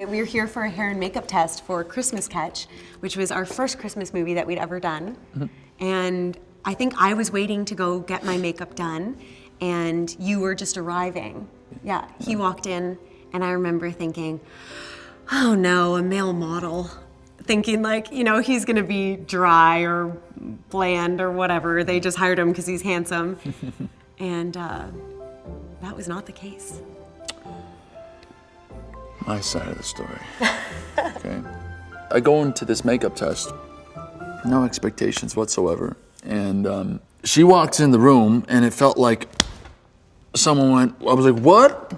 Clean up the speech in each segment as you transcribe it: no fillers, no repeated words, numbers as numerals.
We were here for a hair and makeup test for Christmas Catch, which was our first Christmas movie that we'd ever done. And I think I was waiting to go get my makeup done, and you were just arriving. Yeah, he walked in, and I remember thinking, oh no, a male model. Thinking like, you know, he's gonna be dry or bland or whatever. They just hired him because he's handsome. And that was not the case. My side of the story. Okay. I go into this makeup test, no expectations whatsoever. And she walks in the room and it felt like someone went, I was like, what?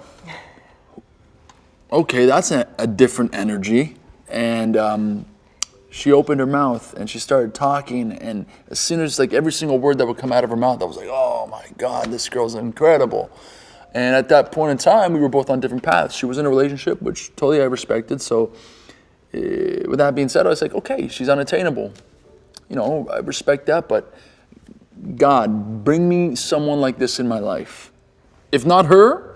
Okay, that's a different energy. And she opened her mouth and she started talking, and as soon as like every single word that would come out of her mouth, I was like, oh my God, this girl's incredible. And at that point in time, we were both on different paths. She was in a relationship, which totally I respected. So with that being said, I was like, okay, she's unattainable. You know, I respect that, but God, bring me someone like this in my life. If not her,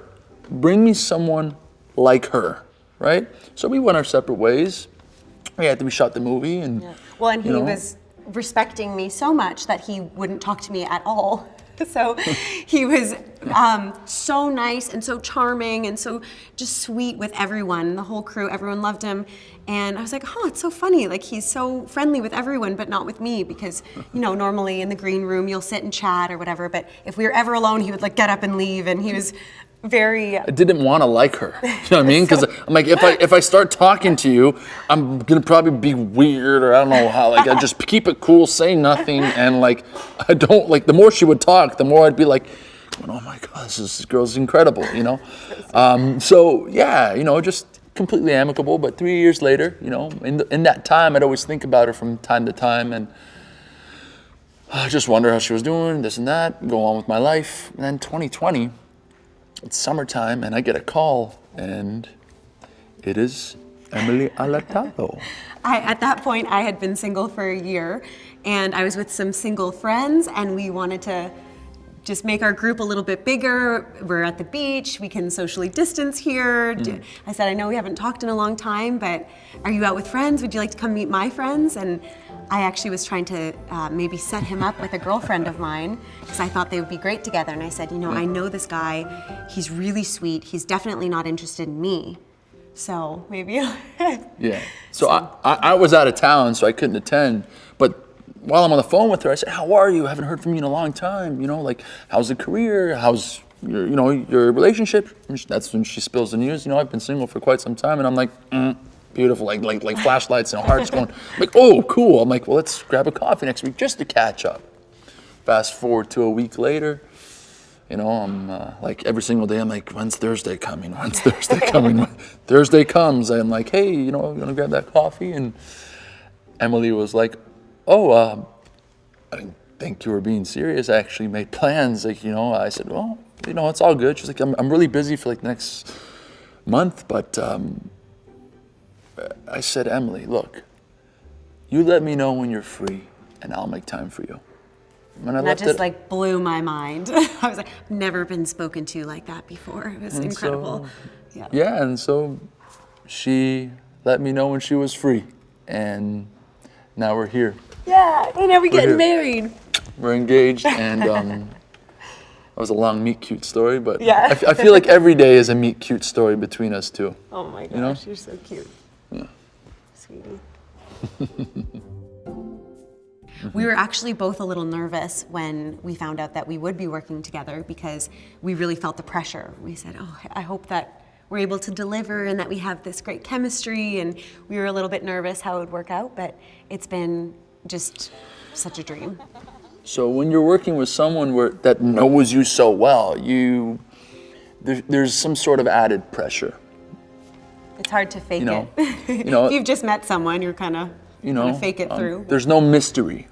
bring me someone like her, right? So we went our separate ways. We shot the movie, and well, and he was respecting me so much that he wouldn't talk to me at all. So he was so nice and so charming and so just sweet with everyone, the whole crew. Everyone loved him, and I was like, oh, it's so funny. Like, he's so friendly with everyone, but not with me, because normally in the green room you'll sit and chat or whatever. But if we were ever alone, he would like get up and leave, and he was very. I didn't want to like her. You know what I mean? Because I'm like, if I start talking to you, I'm gonna probably be weird, or I don't know how. Like, I just keep it cool, say nothing, and like, I don't like. The more she would talk, the more I'd be like, oh my God, this girl's incredible. So yeah, just completely amicable. But 3 years later, in that time, I'd always think about her from time to time, and I just wonder how she was doing, this and that, go on with my life. And then 2020. It's summertime, and I get a call, and it is Emily Alatalo. At that point, I had been single for a year, and I was with some single friends, and we wanted to just make our group a little bit bigger. We're at the beach, we can socially distance here. I said, I know we haven't talked in a long time, but are you out with friends? Would you like to come meet my friends? And I actually was trying to maybe set him up with a girlfriend of mine, because I thought they would be great together. And I said, I know this guy, he's really sweet. He's definitely not interested in me. So maybe. Yeah. So I was out of town, so I couldn't attend. But while I'm on the phone with her, I said, how are you? I haven't heard from you in a long time. Like, how's the career? How's your, your relationship? That's when she spills the news. I've been single for quite some time. And I'm like, beautiful, like flashlights and hearts going. I'm like, oh, cool. I'm like, well, let's grab a coffee next week just to catch up. Fast forward to a week later, I'm like every single day, I'm like, when's Thursday coming? When's Thursday coming? When Thursday comes, I'm like, hey, you want to grab that coffee? And Emily was like, oh, I didn't think you were being serious. I actually made plans. Like, I said, well, it's all good. She's like, I'm really busy for like the next month, but I said, Emily, look, you let me know when you're free, and I'll make time for you. And that just like blew my mind. I was like, never been spoken to like that before. It was incredible. So, and so she let me know when she was free, and now we're here. Yeah, we're getting married. We're engaged, and that was a long meet cute story, but I feel like every day is a meet cute story between us two. Oh my gosh, you're so cute. Yeah. Sweetie. We were actually both a little nervous when we found out that we would be working together, because we really felt the pressure. We said, oh, I hope that we're able to deliver and that we have this great chemistry, and we were a little bit nervous how it would work out, but it's been just such a dream. So when you're working with someone that knows you so well, there's some sort of added pressure. It's hard to fake it. If you've just met someone, you're kind of fake it through. There's no mystery.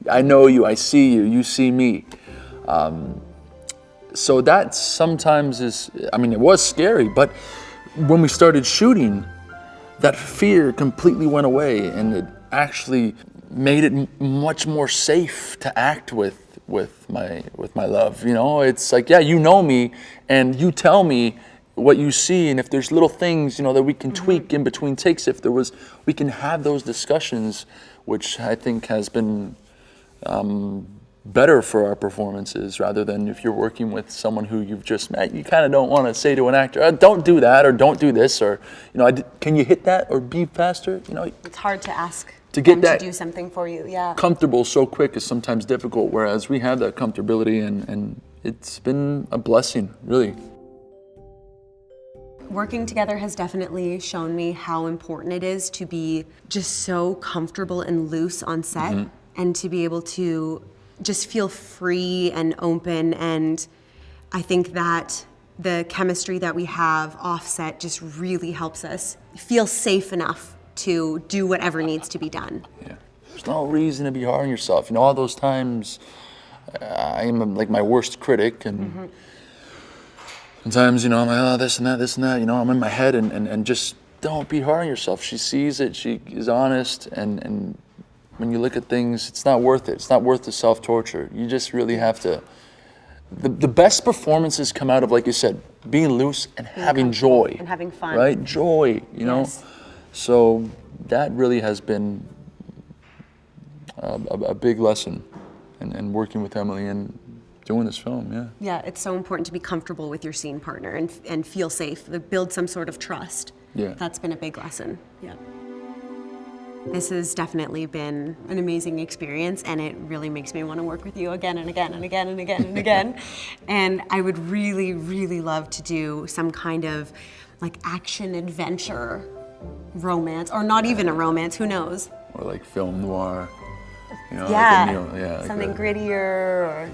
I know you, I see you, you see me. So that sometimes it was scary, but when we started shooting, that fear completely went away, and it actually made it much more safe to act with my love. It's like, you know me, and you tell me what you see, and if there's little things, that we can tweak in between takes, we can have those discussions, which I think has been better for our performances, rather than if you're working with someone who you've just met, you kind of don't want to say to an actor, don't do that, or don't do this, or, can you hit that, or be faster, It's hard to ask to get them that to do something for you, yeah. comfortable so quick is sometimes difficult, whereas we have that comfortability, and it's been a blessing, really. Working together has definitely shown me how important it is to be just so comfortable and loose on set, and to be able to just feel free and open. And I think that the chemistry that we have offset just really helps us feel safe enough to do whatever needs to be done. Yeah. There's no reason to be hard on yourself. All those times I am like my worst critic, and sometimes, I'm like, oh, this and that, I'm in my head, and just don't be hard on yourself. She sees it, she is honest, and when you look at things, it's not worth it. It's not worth the self-torture. You just really have to, the best performances come out of, like you said, being loose and having joy. And having fun. Right? Joy, Yes. So that really has been a big lesson, and working with Emily and doing this film, yeah. Yeah, it's so important to be comfortable with your scene partner and feel safe, build some sort of trust. Yeah. That's been a big lesson, yeah. This has definitely been an amazing experience, and it really makes me want to work with you again and again and again and again and again. And I would really, really love to do some kind of like action adventure romance, or not even a romance, who knows? Or like film noir, Yeah, something grittier, or...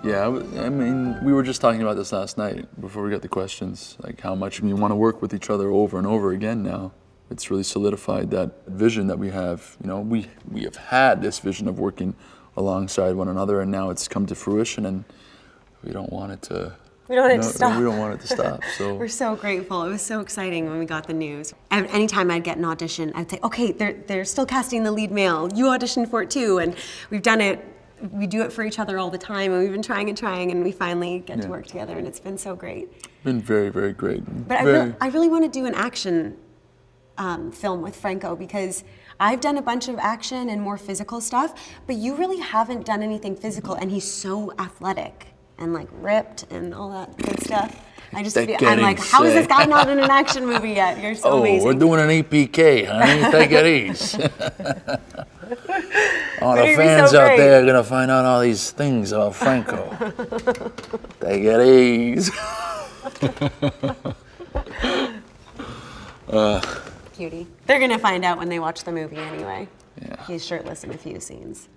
Yeah, I mean, we were just talking about this last night before we got the questions, like how much we want to work with each other over and over again now. It's really solidified that vision that we have. We have had this vision of working alongside one another, and now it's come to fruition, and we don't want it to... We don't want it to stop. We don't want it to stop, so... We're so grateful. It was so exciting when we got the news. Anytime I'd get an audition, I'd say, okay, they're still casting the lead male. You auditioned for it too, and we've done it. We do it for each other all the time, and we've been trying, and we finally get to work together, and it's been so great. Been very, very great. But I really want to do an action film with Franco, because I've done a bunch of action and more physical stuff, but you really haven't done anything physical, and he's so athletic and like ripped and all that good stuff. I'm like, how is this guy not in an action movie yet? You're so amazing. We're doing an APK, honey. Take it easy. All the fans out there are gonna find out all these things about Franco. Take it easy. Cutie. They're gonna find out when they watch the movie anyway. Yeah. He's shirtless in a few scenes.